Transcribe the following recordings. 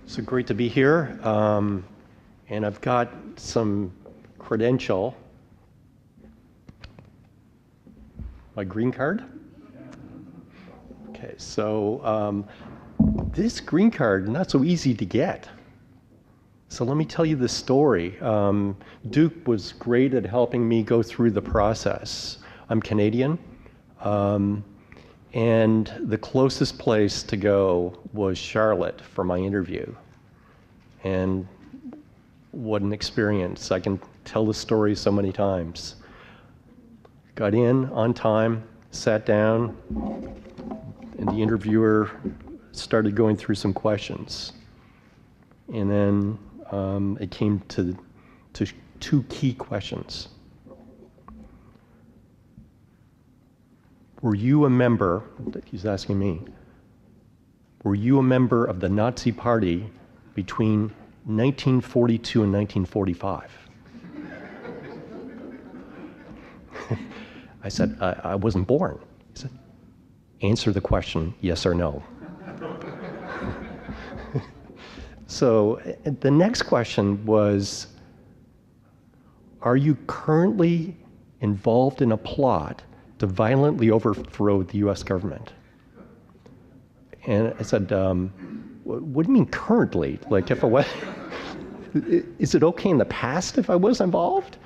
So great to be here. And I've got some credential. My green card? Okay, so this green card, not so easy to get. So let me tell you the story. Duke was great at helping me go through the process. I'm Canadian, and the closest place to go was Charlotte for my interview. And what an experience. I can tell the story so many times. Got in on time, sat down, and the interviewer started going through some questions. And then it came to two key questions. Were you a member, he's asking me, were you a member of the Nazi Party between 1942 and 1945? I said, I wasn't born. He said, answer the question, yes or no. So the next question was, are you currently involved in a plot to violently overthrow the US government? And I said, what do you mean currently? Like if I was, is it okay in the past if I was involved?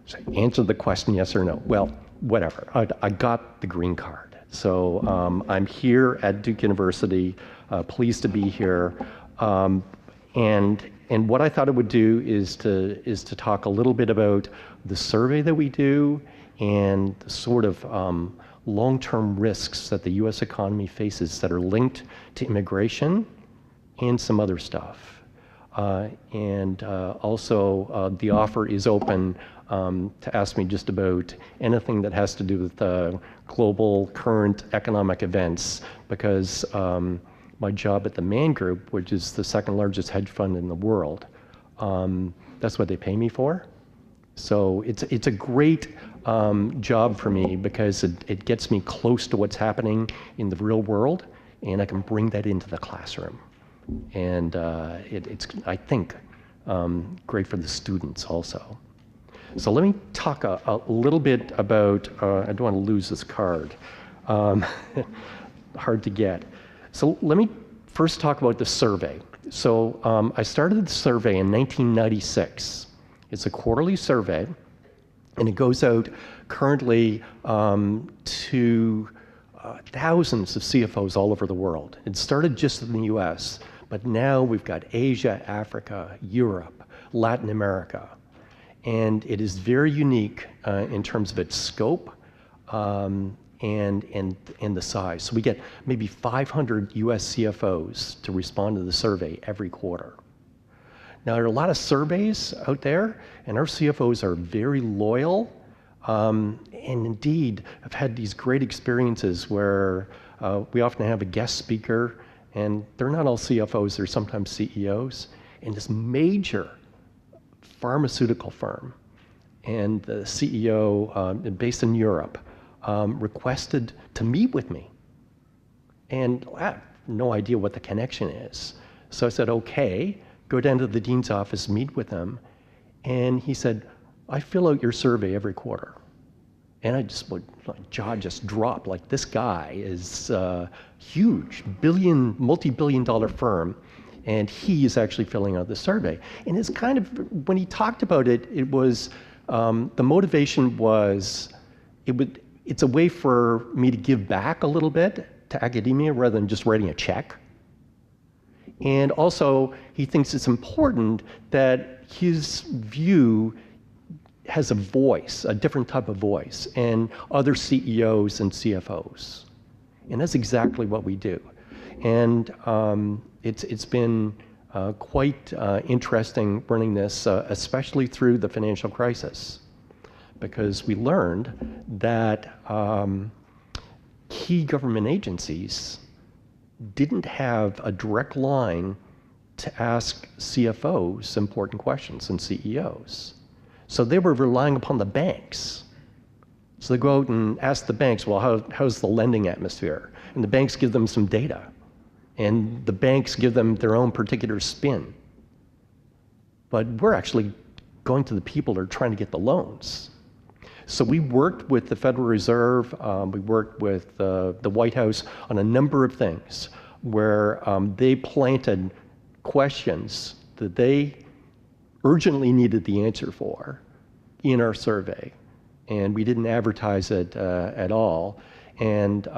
So answer the question, yes or no. Well, whatever, I got the green card. So I'm here at Duke University, pleased to be here. And what I thought it would do is to talk a little bit about the survey that we do and the sort of long-term risks that the US economy faces that are linked to immigration and some other stuff. Also the offer is open to ask me just about anything that has to do with global current economic events, because my job at the Man Group, which is the second largest hedge fund in the world, that's what they pay me for. So it's a great job for me because it gets me close to what's happening in the real world, and I can bring that into the classroom. And it's, I think, great for the students also. So let me talk a little bit about, I don't want to lose this card, hard to get. So let me first talk about the survey. So I started the survey in 1996. It's a quarterly survey, and it goes out currently to thousands of CFOs all over the world. It started just in the US, but now we've got Asia, Africa, Europe, Latin America. And it is very unique in terms of its scope and the size. So we get maybe 500 US CFOs to respond to the survey every quarter. Now, there are a lot of surveys out there, and our CFOs are very loyal, and indeed have had these great experiences where we often have a guest speaker, and they're not all CFOs, they're sometimes CEOs, and this major pharmaceutical firm, and the CEO, based in Europe, requested to meet with me. And I have no idea what the connection is. So I said, okay, go down to the dean's office, meet with them. And he said, I fill out your survey every quarter. And I just, my jaw just dropped, like this guy is huge, multi-billion dollar firm, and he is actually filling out the survey. And it's kind of, when he talked about it, it was, the motivation was, it's a way for me to give back a little bit to academia rather than just writing a check. And also, he thinks it's important that his view has a voice, a different type of voice, and other CEOs and CFOs. And that's exactly what we do. And it's been quite interesting running this, especially through the financial crisis, because we learned that key government agencies didn't have a direct line to ask CFOs important questions and CEOs. So they were relying upon the banks. So they go out and ask the banks, well, how's the lending atmosphere? And the banks give them some data. and the banks give them their own particular spin. But we're actually going to the people that are trying to get the loans. So we worked with the Federal Reserve, we worked with the White House on a number of things where they planted questions that they urgently needed the answer for in our survey. And we didn't advertise it at all. And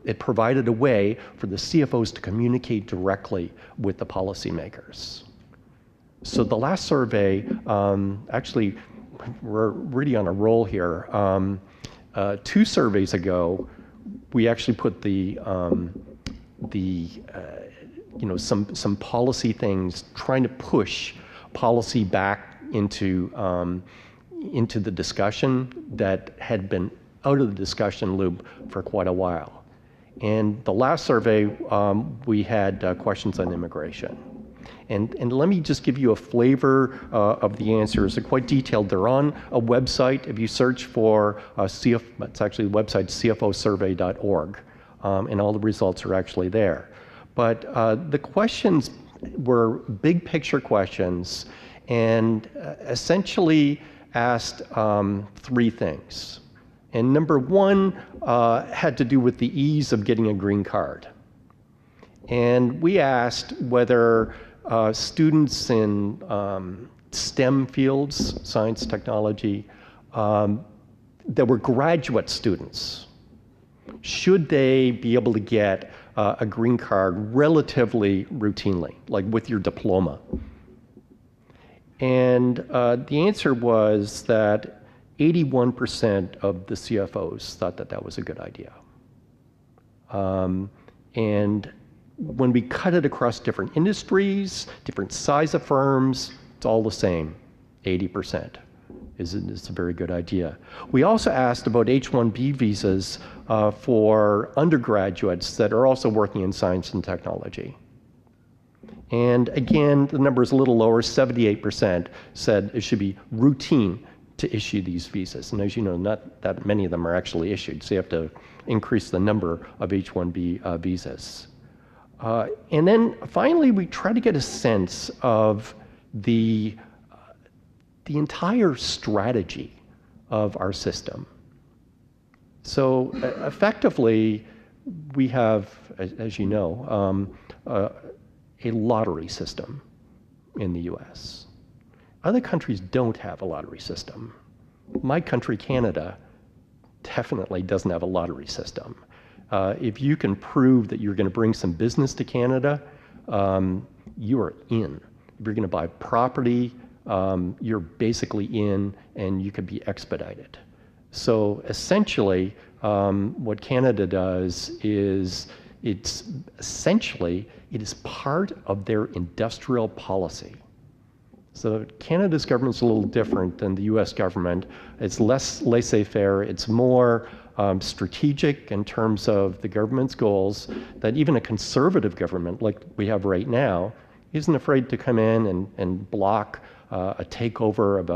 it provided a way for the CFOs to communicate directly with the policymakers. So the last survey, actually, we're really on a roll here. 2 surveys ago, we actually put some policy things, trying to push policy back into the discussion that had been out of the discussion loop for quite a while. And the last survey, we had questions on immigration. And let me just give you a flavor of the answers. They're quite detailed. They're on a website. If you search for it's actually the website cfosurvey.org, and all the results are actually there. But the questions were big picture questions and essentially asked 3 things. And number 1 had to do with the ease of getting a green card. And we asked whether students in STEM fields, science, technology, that were graduate students, should they be able to get a green card relatively routinely, like with your diploma? And the answer was that 81% of the CFOs thought that that was a good idea. And when we cut it across different industries, different size of firms, it's all the same, 80% is a very good idea. We also asked about H-1B visas for undergraduates that are also working in science and technology. And again, the number is a little lower, 78% said it should be routine to issue these visas. And as you know, not that many of them are actually issued, so you have to increase the number of H-1B visas. And then finally, we try to get a sense of the entire strategy of our system. So effectively, we have, as you know, a lottery system in the US. Other countries don't have a lottery system. My country, Canada, definitely doesn't have a lottery system. If you can prove that you're going to bring some business to Canada, you are in. If you're going to buy property, you're basically in, and you can be expedited. So essentially, what Canada does is it is part of their industrial policy. So Canada's government is a little different than the US government. It's less laissez-faire, it's more strategic in terms of the government's goals, that even a conservative government like we have right now isn't afraid to come in and block a takeover of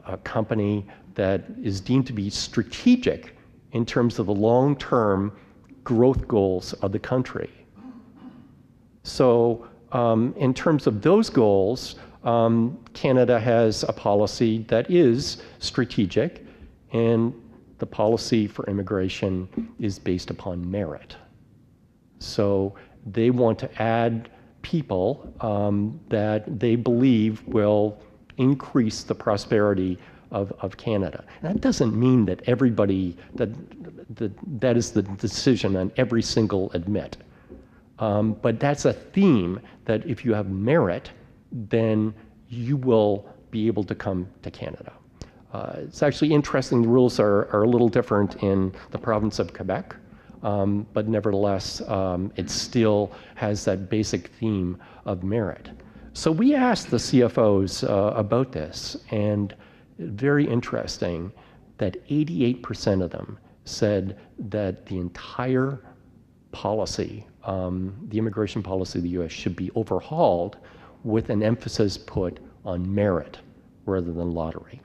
a company that is deemed to be strategic in terms of the long-term growth goals of the country. So in terms of those goals, Canada has a policy that is strategic, and the policy for immigration is based upon merit. So they want to add people that they believe will increase the prosperity of Canada. And that doesn't mean that everybody, that is the decision on every single admit. But that's a theme that if you have merit, then you will be able to come to Canada. It's actually interesting, the rules are a little different in the province of Quebec, but nevertheless, it still has that basic theme of merit. So we asked the CFOs about this, and very interesting that 88% of them said that the entire policy, the immigration policy of the US, should be overhauled with an emphasis put on merit rather than lottery.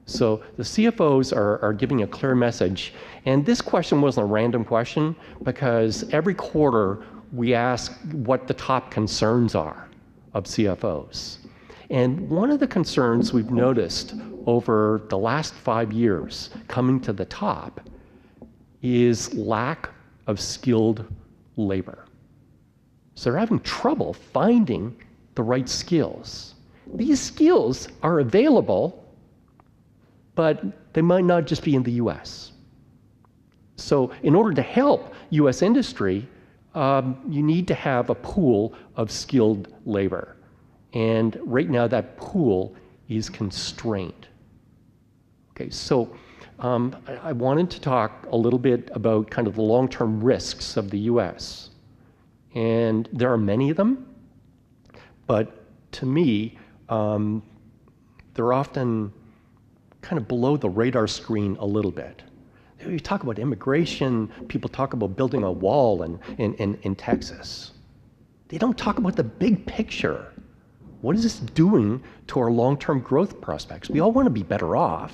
So the CFOs are giving a clear message, and this question wasn't a random question because every quarter we ask what the top concerns are of CFOs. And one of the concerns we've noticed over the last 5 years coming to the top is lack of skilled labor. So they're having trouble finding the right skills. These skills are available, but they might not just be in the US. So in order to help US industry, you need to have a pool of skilled labor. And right now that pool is constrained. Okay, so I wanted to talk a little bit about kind of the long-term risks of the US. And there are many of them, but to me, they're often kind of below the radar screen a little bit. You talk about immigration, people talk about building a wall in Texas. They don't talk about the big picture. What is this doing to our long-term growth prospects? We all want to be better off.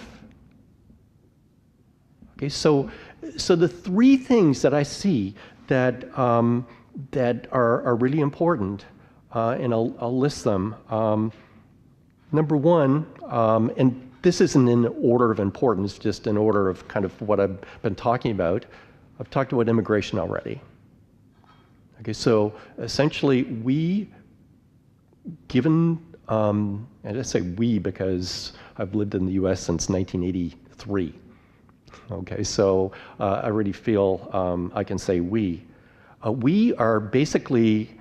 Okay, so the three things that I see that are really important, and I'll list them. Number one, and this isn't in order of importance, just in order of kind of what I've been talking about. I've talked about immigration already. Okay, so essentially and I say we because I've lived in the US since 1983. Okay, so I really feel I can say we. We are basically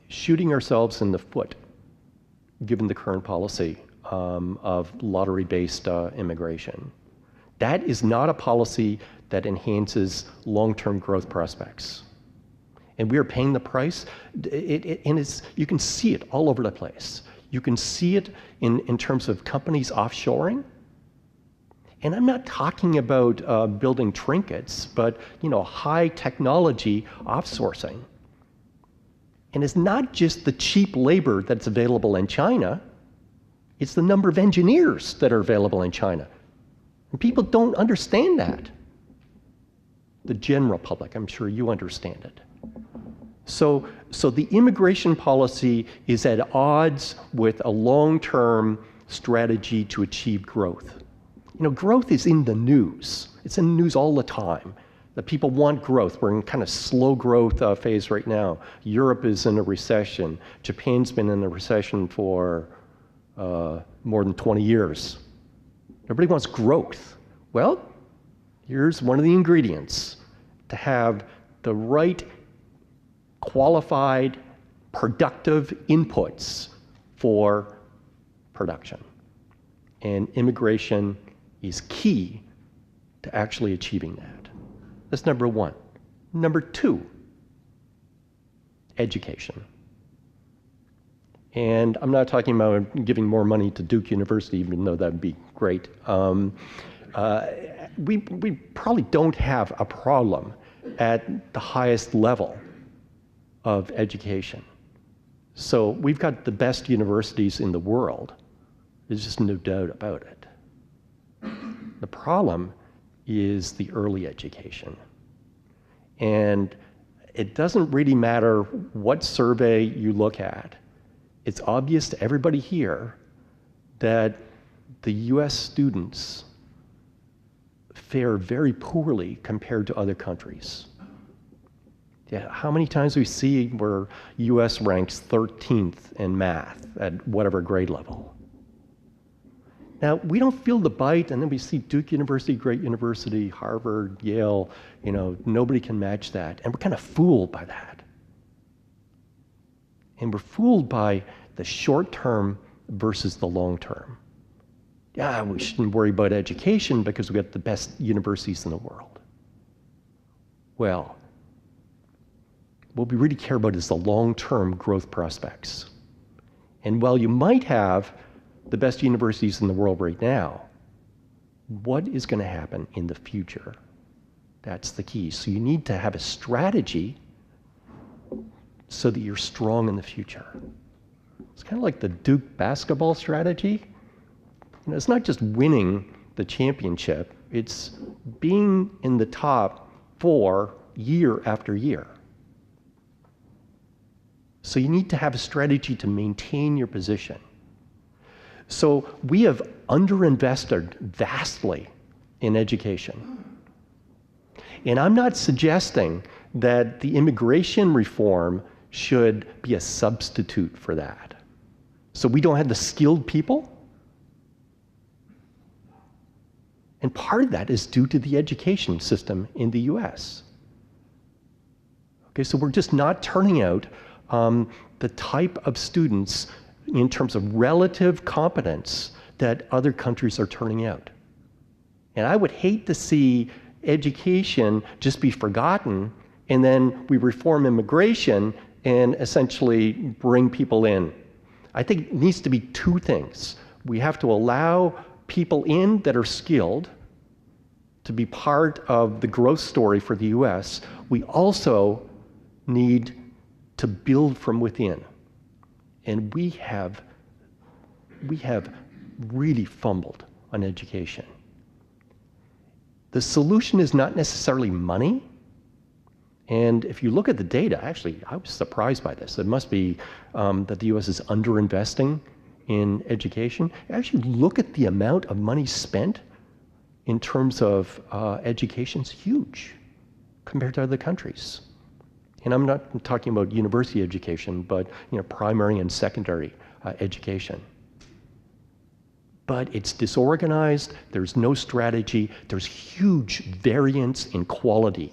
shooting ourselves in the foot, given the current policy of lottery-based immigration. That is not a policy that enhances long-term growth prospects. And we are paying the price, and you can see it all over the place. You can see it in terms of companies offshoring. And I'm not talking about building trinkets, but high technology offsourcing. And it's not just the cheap labor that's available in China, it's the number of engineers that are available in China. And people don't understand that. The general public, I'm sure you understand it. So the immigration policy is at odds with a long-term strategy to achieve growth. Growth is in the news. It's in the news all the time. That people want growth. We're in kind of slow growth phase right now. Europe is in a recession. Japan's been in a recession for more than 20 years. Everybody wants growth. Well, here's one of the ingredients to have the right qualified, productive inputs for production. And immigration is key to actually achieving that. That's number one. Number two, education. And I'm not talking about giving more money to Duke University, even though that would be great. We probably don't have a problem at the highest level of education. So we've got the best universities in the world. There's just no doubt about it. The problem is the early education. And it doesn't really matter what survey you look at. It's obvious to everybody here that the US students fare very poorly compared to other countries. Yeah, how many times we see where US ranks 13th in math at whatever grade level? Now, we don't feel the bite, and then we see Duke University, great university, Harvard, Yale, nobody can match that. And we're kind of fooled by that. And we're fooled by the short term versus the long term. Yeah, we shouldn't worry about education because we've got the best universities in the world. Well, what we really care about is the long-term growth prospects. And while you might have the best universities in the world right now, what is going to happen in the future? That's the key. So you need to have a strategy so that you're strong in the future. It's kind of like the Duke basketball strategy. It's not just winning the championship, it's being in the top 4 year after year. So you need to have a strategy to maintain your position. So we have underinvested vastly in education. And I'm not suggesting that the immigration reform should be a substitute for that. So we don't have the skilled people. And part of that is due to the education system in the US. Okay, so we're just not turning out the type of students in terms of relative competence that other countries are turning out. And I would hate to see education just be forgotten and then we reform immigration and essentially bring people in. I think it needs to be two things. We have to allow people in that are skilled to be part of the growth story for the US. We also need to build from within. And we have really fumbled on education. The solution is not necessarily money. And if you look at the data, actually, I was surprised by this. It must be that the US is underinvesting in education. Actually, look at the amount of money spent in terms of education is huge compared to other countries. And I'm not talking about university education, but primary and secondary education. But it's disorganized, there's no strategy, there's huge variance in quality.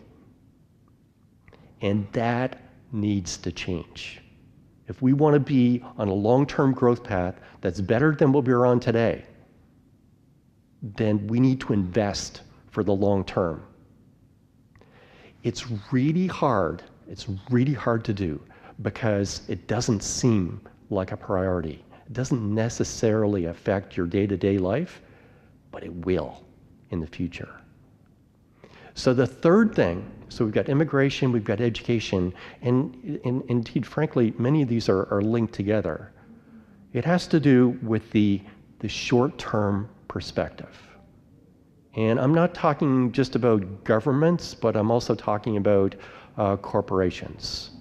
And that needs to change. If we want to be on a long-term growth path that's better than what we're on today, then we need to invest for the long term. It's really hard to do because it doesn't seem like a priority. It doesn't necessarily affect your day-to-day life, but it will in the future. So the third thing, so we've got immigration, we've got education, and indeed, frankly, many of these are linked together. It has to do with the short-term perspective. And I'm not talking just about governments, but I'm also talking about corporations.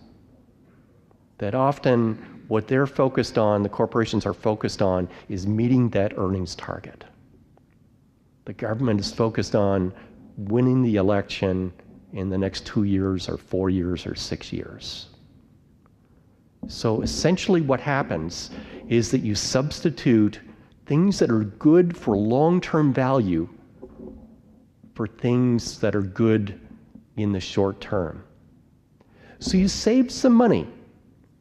That often what they're focused on, the corporations are focused on, is meeting that earnings target. The government is focused on winning the election in the next 2 years or 4 years or 6 years. So essentially what happens is that you substitute things that are good for long-term value for things that are good in the short term. So you save some money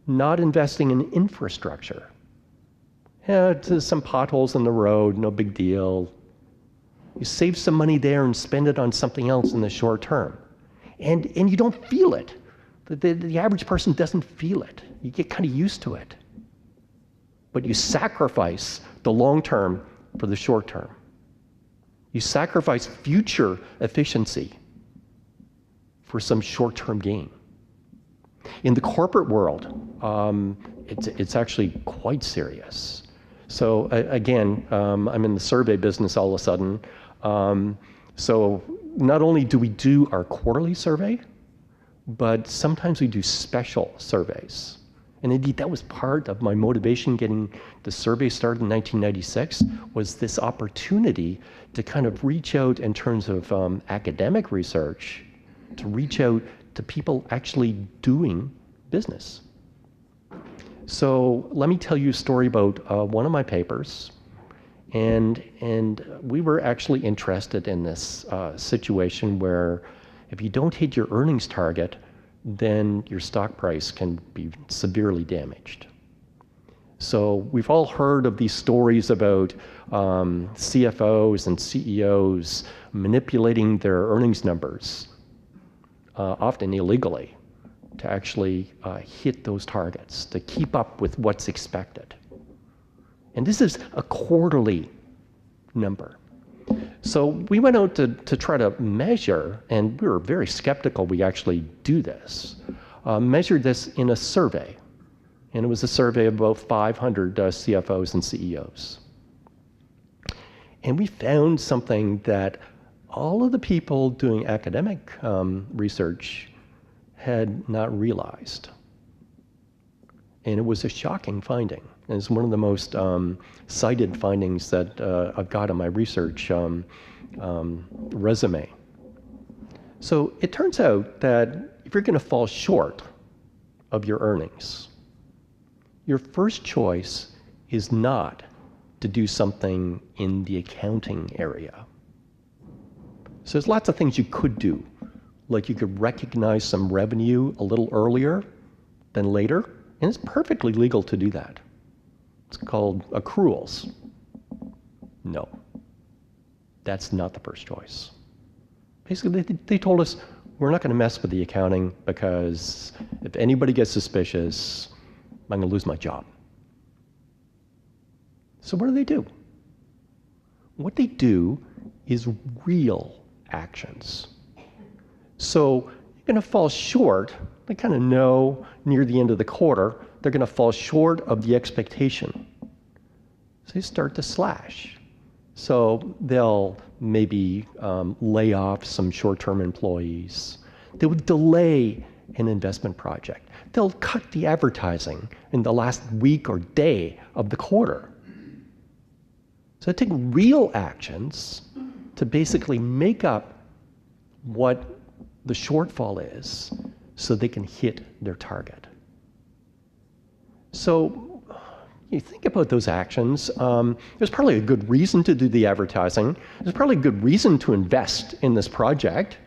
not investing in infrastructure. Some potholes in the road, no big deal. You save some money there and spend it on something else in the short term. And you don't feel it. The average person doesn't feel it. You get kind of used to it. But you sacrifice the long term for the short term. You sacrifice future efficiency for some short-term gain. In the corporate world, it's actually quite serious. So again, I'm in the survey business all of a sudden. So not only do we do our quarterly survey, but sometimes we do special surveys. And indeed, that was part of my motivation getting the survey started in 1996, was this opportunity to kind of reach out in terms of academic research, to reach out to people actually doing business. So let me tell you a story about one of my papers. And we were actually interested in this situation where if you don't hit your earnings target, then your stock price can be severely damaged. So we've all heard of these stories about CFOs and CEOs manipulating their earnings numbers, often illegally, to actually hit those targets, to keep up with what's expected. And this is a quarterly number. So we went out to try to measure, and we were very skeptical we actually do this, measure this in a survey. And it was a survey of about 500 CFOs and CEOs. And we found something that all of the people doing academic research had not realized. And it was a shocking finding. And it's one of the most cited findings that I've got in my research resume. So it turns out that if you're going to fall short of your earnings, your first choice is not to do something in the accounting area. So there's lots of things you could do. Like you could recognize some revenue a little earlier than later, and it's perfectly legal to do that. It's called accruals. No, that's not the first choice. Basically, they told us, we're not going to mess with the accounting because if anybody gets suspicious, I'm going to lose my job. So what do? What they do is real actions. So you're going to fall short. They kind of know near the end of the quarter, they're going to fall short of the expectation. So they start to slash. So they'll maybe lay off some short-term employees. They would delay an investment project. They'll cut the advertising in the last week or day of the quarter. So they take real actions to basically make up what the shortfall is so they can hit their target. So you think about those actions, there's probably a good reason to do the advertising. There's probably a good reason to invest in this project.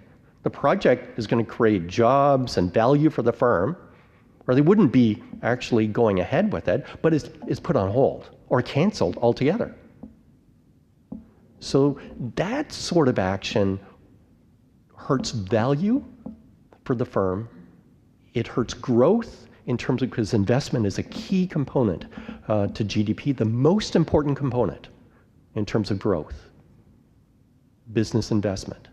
The project is going to create jobs and value for the firm, or they wouldn't be actually going ahead with it, but it's put on hold or canceled altogether. So that sort of action hurts value for the firm. It hurts growth in terms of, because investment is a key component to GDP, the most important component in terms of growth, business investment.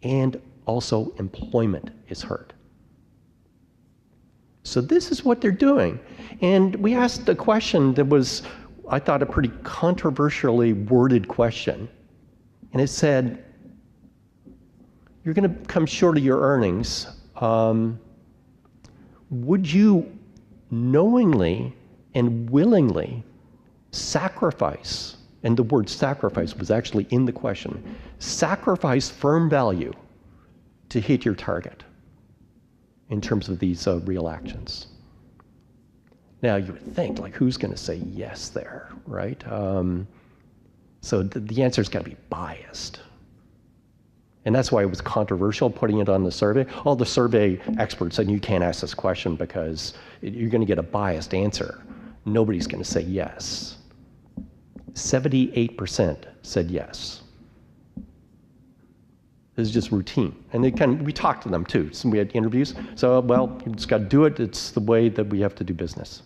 And also employment is hurt. So this is what they're doing. And we asked a question that was, I thought, a pretty controversially worded question. And it said, you're going to come short of your earnings. Would you knowingly and willingly sacrifice, and the word sacrifice was actually in the question, sacrifice firm value to hit your target in terms of these real actions? Now you would think, like, who's going to say yes there, right? So the answer's got to be biased. And that's why it was controversial putting it on the survey. All the survey experts said you can't ask this question because you're going to get a biased answer. Nobody's going to say yes. 78% said yes. This is just routine. And we talked to them too. So we had interviews. So, well, you just got to do it. It's the way that we have to do business.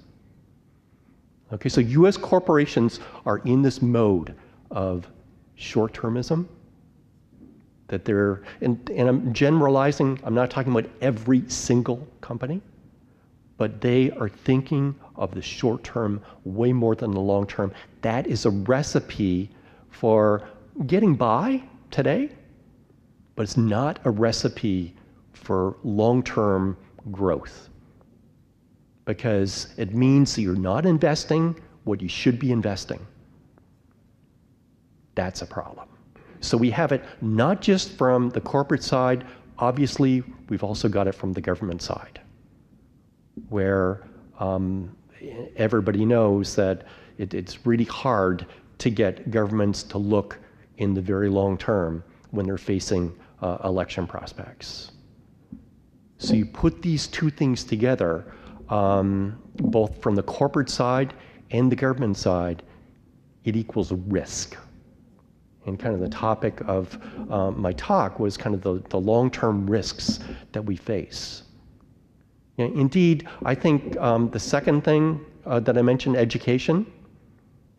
Okay, so US corporations are in this mode of short-termism. That they're, and I'm generalizing, I'm not talking about every single company, but they are thinking of the short term way more than the long term. That is a recipe for getting by today, but it's not a recipe for long-term growth, because it means that you're not investing what you should be investing. That's a problem. So we have it not just from the corporate side, obviously we've also got it from the government side, where everybody knows that it's really hard to get governments to look in the very long term when they're facing election prospects. So you put these two things together, both from the corporate side and the government side, it equals risk. And kind of the topic of my talk was kind of the long-term risks that we face. Indeed, I think the second thing that I mentioned, education,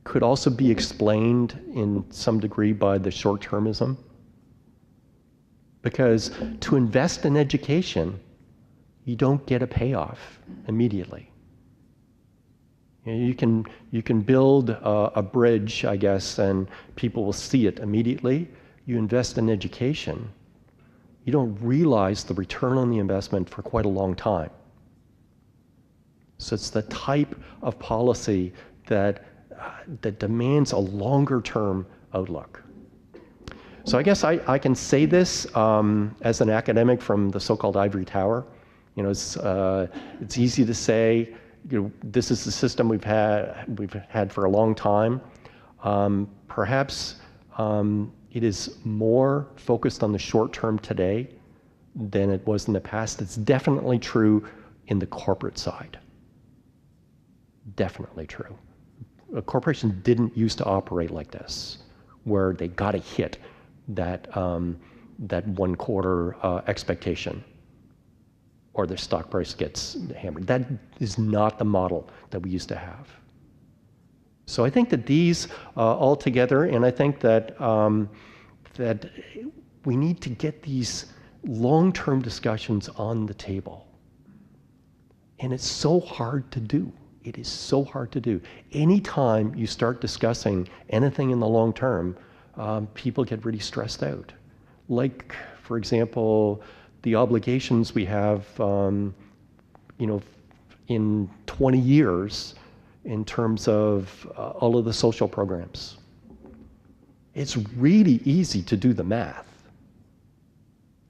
could also be explained in some degree by the short-termism. Because to invest in education, you don't get a payoff immediately. You can build a bridge, I guess, and people will see it immediately. You invest in education, you don't realize the return on the investment for quite a long time. So it's the type of policy that demands a longer term outlook. So I guess I can say this as an academic from the so-called ivory tower. You know, it's easy to say, you know, this is the system we've had for a long time. Perhaps it is more focused on the short term today than it was in the past. It's definitely true in the corporate side. Definitely true. A corporation didn't used to operate like this, where they got to hit that that 1 quarter expectation, or their stock price gets hammered. That is not the model that we used to have. So I think that these all together, and I think that that we need to get these long-term discussions on the table. And it's so hard to do. It is so hard to do. Anytime you start discussing anything in the long term, people get really stressed out. Like, for example, the obligations we have, you know, in 20 years in terms of all of the social programs. It's really easy to do the math.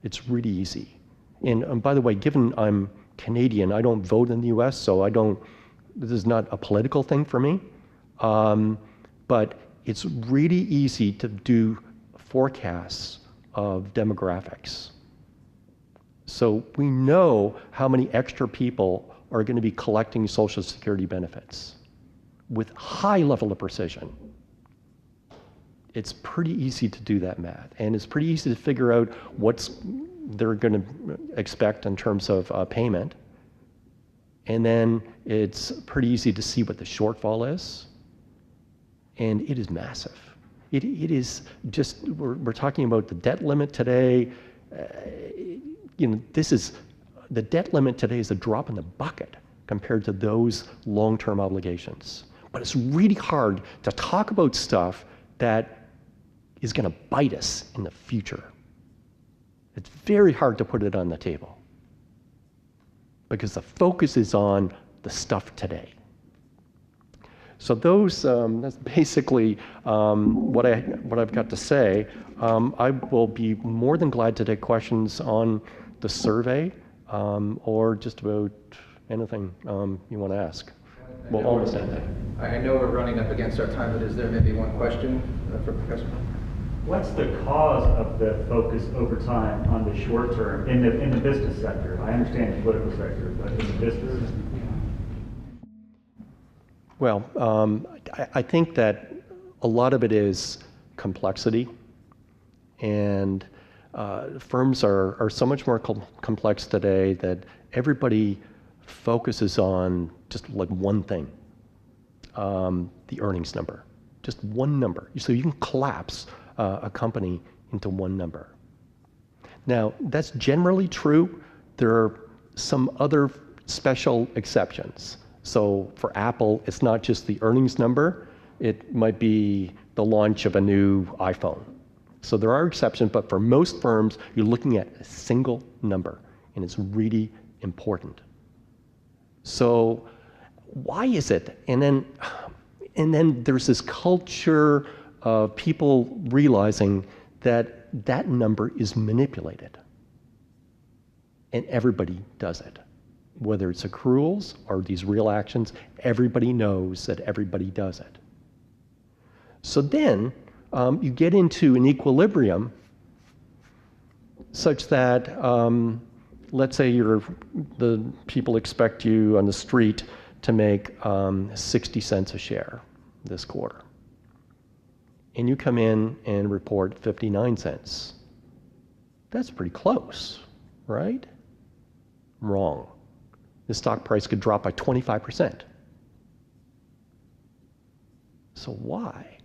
It's really easy. And by the way, given I'm Canadian, I don't vote in the US, so this is not a political thing for me. But it's really easy to do forecasts of demographics. So we know how many extra people are going to be collecting Social Security benefits with high level of precision. It's pretty easy to do that math, and it's pretty easy to figure out what's they're going to expect in terms of payment. And then it's pretty easy to see what the shortfall is. And it is massive. It is just, we're talking about the debt limit today. You know, the debt limit today is a drop in the bucket compared to those long-term obligations. But it's really hard to talk about stuff that is going to bite us in the future. It's very hard to put it on the table because the focus is on the stuff today. So that's basically what I've got to say. I will be more than glad to take questions on the survey or just about anything you want to ask. Well, almost anything. I know we're running up against our time, but is there maybe one question for Professor? What's the cause of the focus over time on the short term in the business sector? I understand the political sector, but in the business. Well, I think that a lot of it is complexity, and firms are so much more complex today that everybody focuses on just like one thing, the earnings number, just one number. So you can collapse a company into one number. Now, that's generally true. There are some other special exceptions. So for Apple, it's not just the earnings number, it might be the launch of a new iPhone. So there are exceptions, but for most firms, you're looking at a single number, and it's really important. So why is it? And then there's this culture of people realizing that that number is manipulated. And everybody does it. Whether it's accruals or these real actions, everybody knows that everybody does it. So then you get into an equilibrium such that, let's say the people expect you on the street to make 60 cents a share this quarter. And you come in and report 59 cents. That's pretty close, right? Wrong. The stock price could drop by 25%. So why?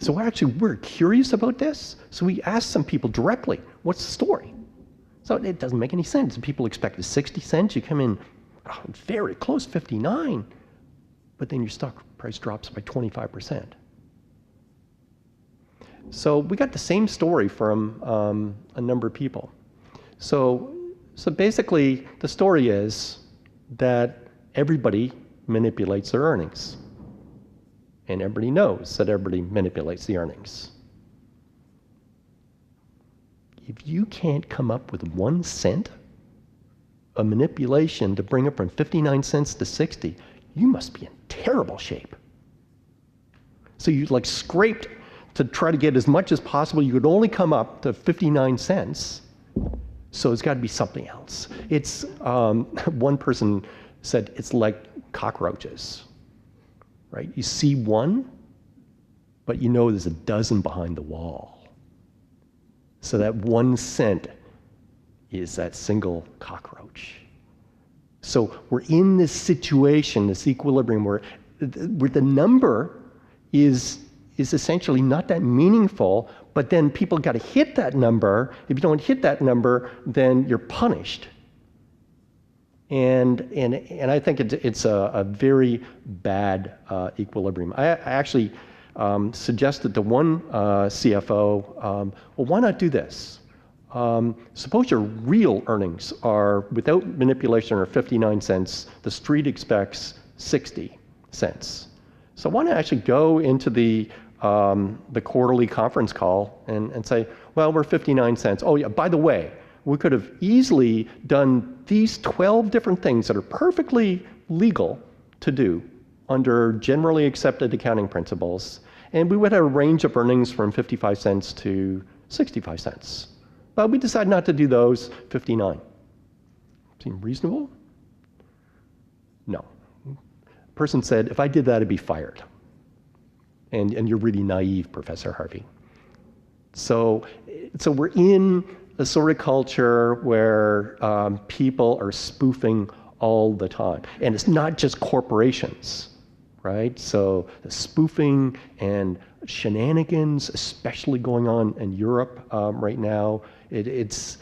So we're curious about this. So we asked some people directly, what's the story? So it doesn't make any sense. People expected 60 cents. You come in very close, 59, but then your stock price drops by 25%. So we got the same story from a number of people. So basically, the story is that everybody manipulates their earnings. And everybody knows that everybody manipulates the earnings. If you can't come up with 1 cent of manipulation to bring it from 59 cents to 60, you must be in terrible shape. So you like scraped to try to get as much as possible. You could only come up to 59 cents. So it's got to be something else. It's, one person said, it's like cockroaches, right? You see one, but you know there's a dozen behind the wall. So that 1 cent is that single cockroach. So we're in this situation, this equilibrium where the number is essentially not that meaningful, but then people got to hit that number. If you don't hit that number, then you're punished. And I think it's a very bad equilibrium. I actually suggested to one CFO, well, why not do this? Suppose your real earnings are, without manipulation, are 59 cents. The street expects 60 cents. So why not actually go into the quarterly conference call and say, well, we're 59 cents. Oh yeah, by the way, we could have easily done these 12 different things that are perfectly legal to do under generally accepted accounting principles, and we would have a range of earnings from 55 cents to 65 cents. But we decided not to do those 59. Seem reasonable? No. Person said, if I did that, I'd be fired. And you're really naive, Professor Harvey. So we're in a sort of culture where people are spoofing all the time. And it's not just corporations, right? So the spoofing and shenanigans, especially going on in Europe right now, it's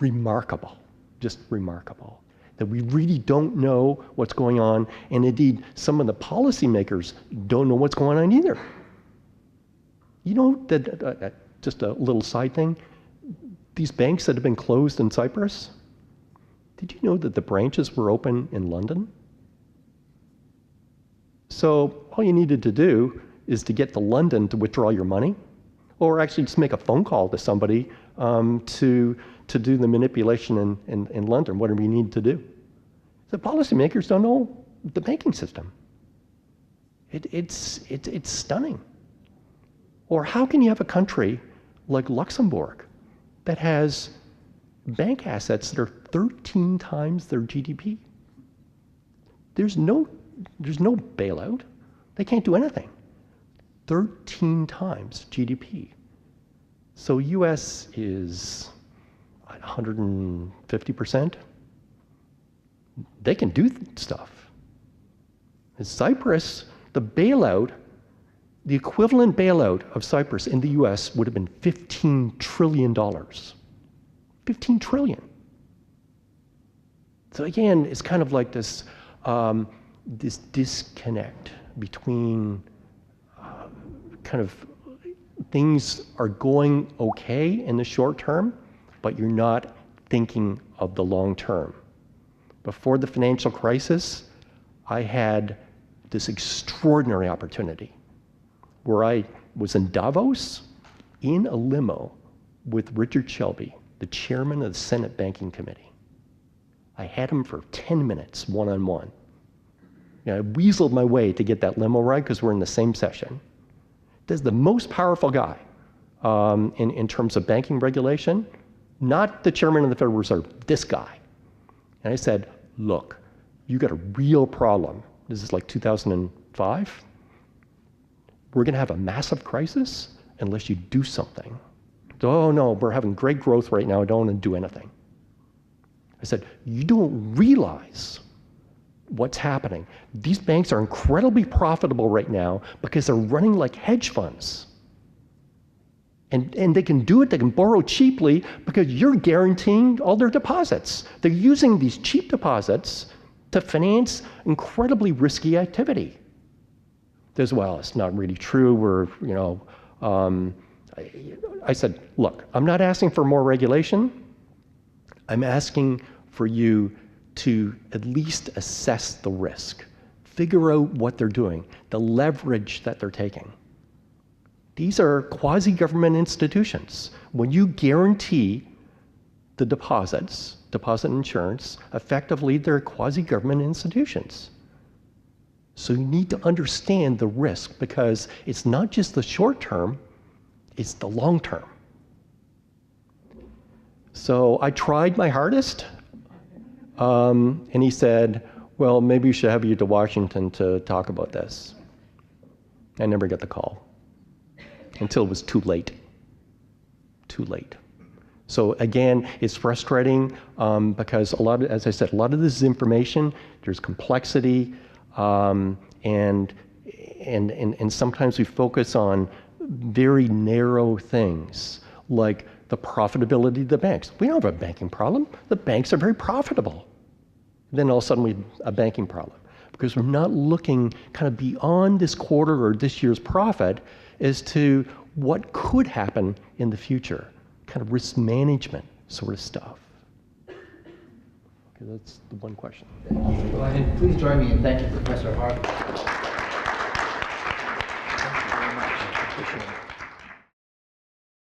remarkable, just remarkable. That we really don't know what's going on, and indeed, some of the policymakers don't know what's going on either. You know, that just a little side thing, these banks that have been closed in Cyprus, did you know that the branches were open in London? So all you needed to do is to get to London to withdraw your money, or actually just make a phone call to somebody to do the manipulation in London, whatever you need to do. The policymakers don't know the banking system. It's stunning. Or how can you have a country like Luxembourg that has bank assets that are 13 times their GDP? There's no bailout. They can't do anything. 13 times GDP. So US is 150%. They can do stuff. In Cyprus, the bailout, the equivalent bailout of Cyprus in the US would have been $15 trillion. 15 trillion. So again, it's kind of like this, this disconnect between kind of things are going okay in the short term, but you're not thinking of the long term. Before the financial crisis, I had this extraordinary opportunity where I was in Davos in a limo with Richard Shelby, the chairman of the Senate Banking Committee. I had him for 10 minutes, one-on-one. I weaseled my way to get that limo ride because we're in the same session. This is the most powerful guy in terms of banking regulation, not the chairman of the Federal Reserve, this guy. And I said, look, you got a real problem. This is like 2005. We're gonna have a massive crisis unless you do something. Oh no, we're having great growth right now, I don't wanna do anything. I said, you don't realize what's happening. These banks are incredibly profitable right now because they're running like hedge funds. And they can do it, they can borrow cheaply because you're guaranteeing all their deposits. They're using these cheap deposits to finance incredibly risky activity. As well, it's not really true. We're, I said, look, I'm not asking for more regulation. I'm asking for you to at least assess the risk, figure out what they're doing, the leverage that they're taking. These are quasi-government institutions. When you guarantee the deposits, deposit insurance, effectively they're quasi-government institutions. So you need to understand the risk because it's not just the short term, it's the long term. So I tried my hardest, and he said, well, maybe we should have you to Washington to talk about this. I never got the call until it was too late. Too late. So again, it's frustrating because as I said, a lot of this is information, there's complexity, and sometimes we focus on very narrow things like the profitability of the banks. We don't have a banking problem. The banks are very profitable. Then all of a sudden we have a banking problem because we're not looking kind of beyond this quarter or this year's profit as to what could happen in the future, kind of risk management sort of stuff. Okay, that's the one question. Thank you. Go ahead. Please join me in thanking Professor Hart.